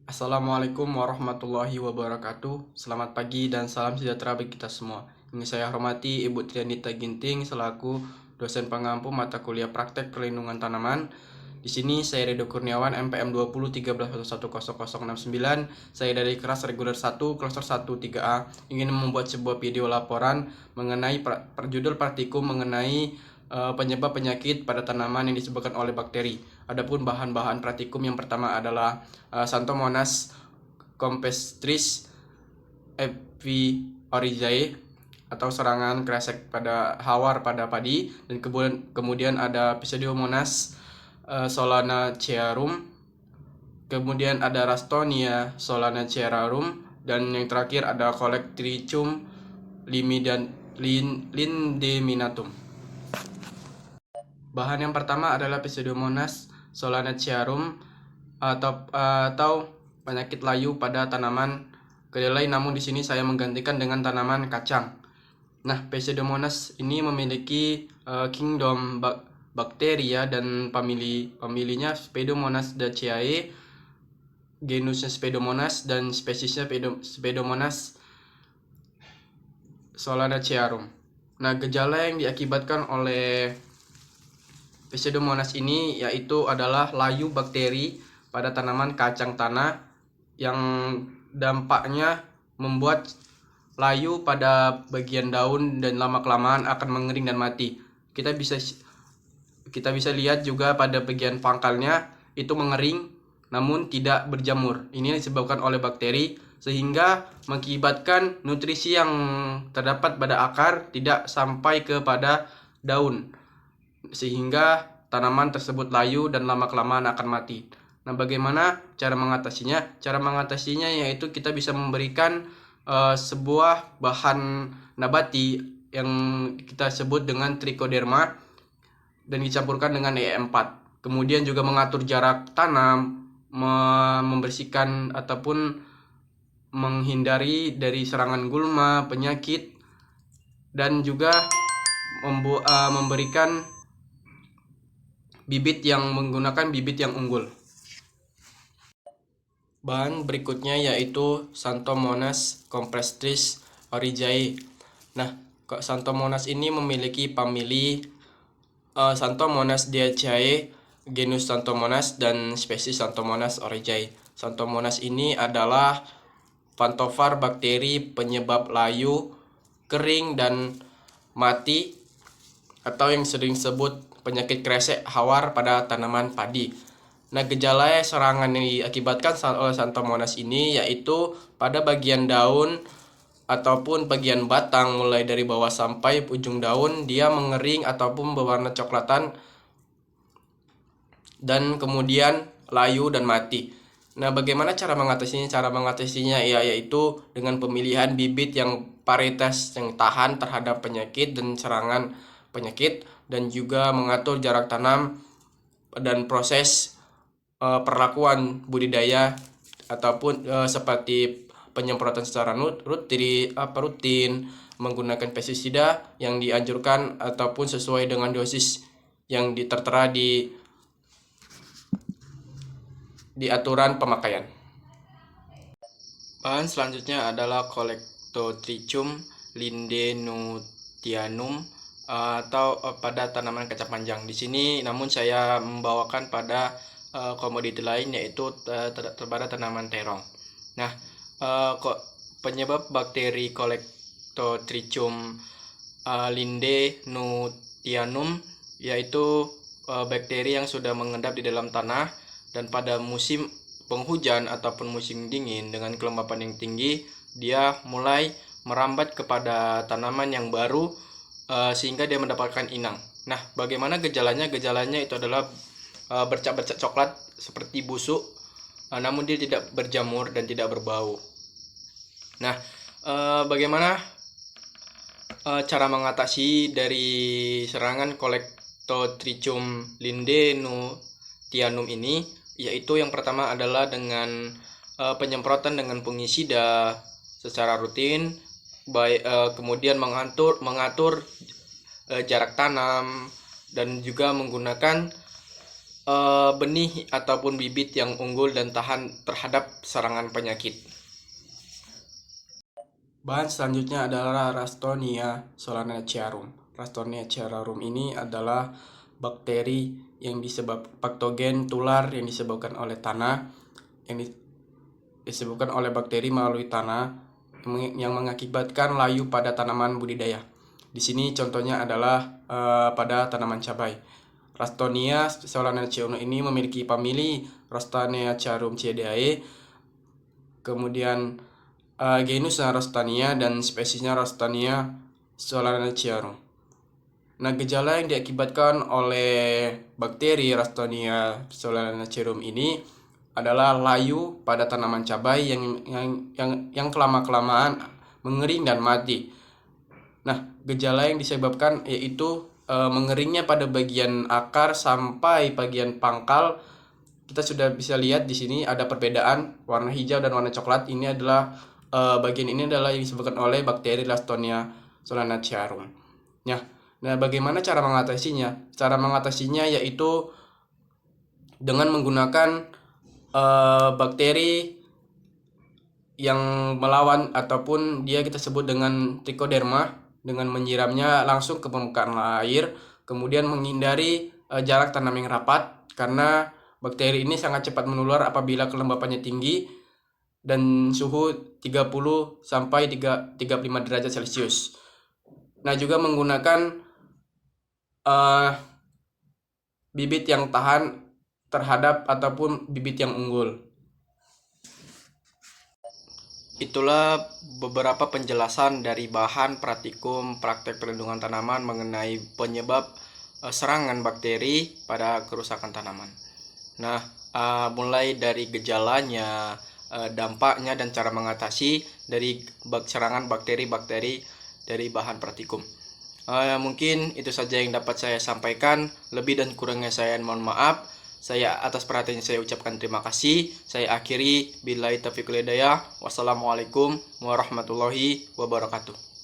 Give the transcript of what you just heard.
Assalamualaikum warahmatullahi wabarakatuh. Selamat pagi dan salam sejahtera bagi kita semua. Ini saya hormati Ibu Trianita Ginting selaku dosen pengampu mata kuliah praktek perlindungan tanaman. Di sini saya Rido Kurniawan MPM 2013110069. Saya dari kelas reguler 1 kloter 1 3A ingin membuat sebuah video laporan mengenai perjudul praktikum mengenai penyebab penyakit pada tanaman yang disebabkan oleh bakteri. Adapun bahan-bahan praktikum yang pertama adalah Xanthomonas campestris Fv oryzae atau serangan kresek pada hawar pada padi, dan kemudian ada Pseudomonas solanacearum, kemudian ada Rastonia solanacearum, dan yang terakhir ada Colectrichum lindeminatum. Bahan yang pertama adalah Pseudomonas solanacearum atau penyakit layu pada tanaman kedelai, namun di sini saya menggantikan dengan tanaman kacang. Nah, Pseudomonas ini memiliki kingdom bakteria dan familinya Pseudomonas daceae, genusnya Pseudomonas dan spesiesnya Pseudomonas solanacearum. Nah, gejala yang diakibatkan oleh Pseudomonas ini yaitu adalah layu bakteri pada tanaman kacang tanah yang dampaknya membuat layu pada bagian daun dan lama-kelamaan akan mengering dan mati. Kita bisa lihat juga pada bagian pangkalnya itu mengering namun tidak berjamur. Ini disebabkan oleh bakteri sehingga mengakibatkan nutrisi yang terdapat pada akar tidak sampai kepada daun, sehingga tanaman tersebut layu dan lama-kelamaan akan mati. Nah, bagaimana cara mengatasinya? Cara mengatasinya yaitu kita bisa memberikan sebuah bahan nabati yang kita sebut dengan trichoderma dan dicampurkan dengan E4. Kemudian juga mengatur jarak tanam, membersihkan ataupun menghindari dari serangan gulma, penyakit, dan juga memberikan menggunakan bibit yang unggul. Bahan berikutnya yaitu Xanthomonas campestris oryzae. Nah, Xanthomonas ini memiliki famili Xanthomonas diaceae, genus Xanthomonas, dan spesies Xanthomonas oryzae. Xanthomonas ini adalah pantofar bakteri penyebab layu, kering, dan mati, atau yang sering disebut penyakit kresek hawar pada tanaman padi. Nah, gejala serangan yang diakibatkan oleh Xanthomonas ini yaitu pada bagian daun ataupun bagian batang mulai dari bawah sampai ujung daun dia mengering ataupun berwarna coklatan dan kemudian layu dan mati. Nah, bagaimana cara mengatasinya? Cara mengatasinya yaitu dengan pemilihan bibit yang varietas yang tahan terhadap penyakit dan serangan penyakit, dan juga mengatur jarak tanam dan proses perlakuan budidaya ataupun seperti penyemprotan secara rutin, menggunakan pestisida yang dianjurkan ataupun sesuai dengan dosis yang tertera di aturan pemakaian. Bahan selanjutnya adalah Colectotrichum lindenutianum atau pada tanaman kacang panjang. Di sini namun saya membawakan pada komoditi lain yaitu pada tanaman terong. Nah, penyebab bakteri Colectotrichum lindenutianum yaitu bakteri yang sudah mengendap di dalam tanah, dan pada musim penghujan ataupun musim dingin dengan kelembapan yang tinggi dia mulai merambat kepada tanaman yang baru sehingga dia mendapatkan inang. Nah, bagaimana gejalanya? Gejalanya itu adalah bercak-bercak coklat seperti busuk, namun dia tidak berjamur dan tidak berbau. Nah, bagaimana cara mengatasi dari serangan Colectotrichum lindenutianum ini? Yaitu yang pertama adalah dengan penyemprotan dengan fungisida secara rutin, kemudian mengatur jarak tanam, dan juga menggunakan benih ataupun bibit yang unggul dan tahan terhadap serangan penyakit. Bahan selanjutnya adalah Ralstonia solanacearum. Ralstonia ini adalah bakteri yang patogen tular yang disebabkan oleh tanah, yang disebabkan oleh bakteri melalui tanah yang mengakibatkan layu pada tanaman budidaya. Di sini contohnya adalah pada tanaman cabai. Ralstonia solanacearum ini memiliki famili Ralstoneacearum kemudian genus Ralstonia dan spesiesnya Ralstonia solanacearum. Nah, gejala yang diakibatkan oleh bakteri Ralstonia solanacearum ini adalah layu pada tanaman cabai yang kelama-kelamaan mengering dan mati. Nah, gejala yang disebabkan yaitu mengeringnya pada bagian akar sampai bagian pangkal. Kita sudah bisa lihat di sini ada perbedaan warna hijau dan warna coklat. Ini adalah bagian ini adalah yang disebabkan oleh bakteri Ralstonia solanacearum. Nah, bagaimana cara mengatasinya? Cara mengatasinya yaitu dengan menggunakan bakteri yang melawan ataupun dia kita sebut dengan trichoderma, dengan menyiramnya langsung ke permukaan air, kemudian menghindari jarak tanam yang rapat karena bakteri ini sangat cepat menular apabila kelembapannya tinggi dan suhu 30 sampai 35 derajat Celcius. Nah, juga menggunakan bibit yang tahan terhadap ataupun bibit yang unggul. Itulah beberapa penjelasan dari bahan praktikum praktek perlindungan tanaman mengenai penyebab serangan bakteri pada kerusakan tanaman. Nah, mulai dari gejalanya, dampaknya, dan cara mengatasi dari serangan bakteri-bakteri dari bahan praktikum. Mungkin itu saja yang dapat saya sampaikan. Lebih dan kurangnya saya mohon maaf. Saya atas perhatiannya saya ucapkan terima kasih. Saya akhiri billahi taufiq wal hidayah. Wassalamualaikum warahmatullahi wabarakatuh.